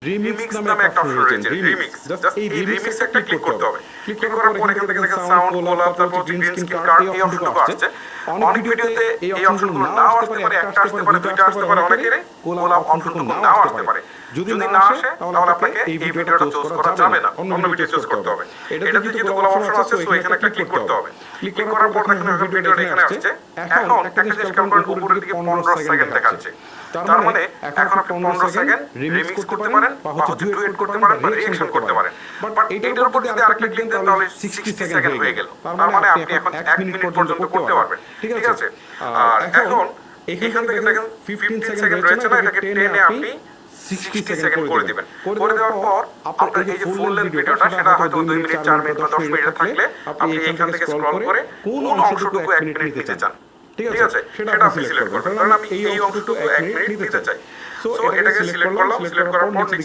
Remix নামে একটা option রয়েছে, রিমিক্স। জাস্ট এই রিমিক্স একটা ক্লিক করতে হবে। ক্লিক করার পর এখান থেকে দেখেন সাউন্ড, কোলাব, তারপর হচ্ছে গ্রিন স্ক্রিন কার্ড, এই অপশনটুকু আসছে। অনেক ভিডিওতে এই অপশনগুলো নাও আসতে পারে, একটা আসতে পারে, দুইটা আসতে পারে, অনেকের কোলাব অপশনটুকু নাও আসতে পারে। যদি না আসে তাহলে আপনাকে এই ভিডিওটা চুজ করা যাবে না, অন্য ভিডিও চুজ করতে হবে। এটাতে যেহেতু কোলাব অপশন আছে, সো এখানে একটা ক্লিক করতে হবে। ক্লিক করার পর দেখেন ভিডিওটা এখানে আসছে। এখন একটা জিনিস খেয়াল করুন, উপরের দিকে 15 সেকেন্ড দেখাচ্ছে। তার মানে এখন আপনি 15 সেকেন্ড রিমিক্স করতে পারেন, বা হচ্ছে ডুয়েট করতে পারেন, বা রিঅ্যাকশন করতে পারেন। বাট এটার উপর যদি আরেকটা ক্লিক দেন তাহলে 60 সেকেন্ড হয়ে গেল। তার মানে আপনি এখন 1 মিনিট পর্যন্ত করতে পারবেন। ঠিক আছে? আর এখন এখান থেকে দেখেন 15 সেকেন্ড রয়েছে না, এটাকে টেনে আপনি 60 সেকেন্ড করে দিবেন। করে দেওয়ার পর আপনার এই যে ফুল লেন্থ ভিডিওটা, সেটা হয়তো 2 মিনিট, 4 মিনিট বা 10 মিনিট থাকলে আপনি এখান থেকে স্ক্রল করে কোন অংশটুকু 1 মিনিট নিতে চান, ঠিক আছে, সেটা আপনি সিলেক্ট করবেন। কারণ আমি এই অংশটুকু 1 মিনিট নিতে চাই। সো এটাকে সিলেক্ট করলাম। সিলেক্ট করার পর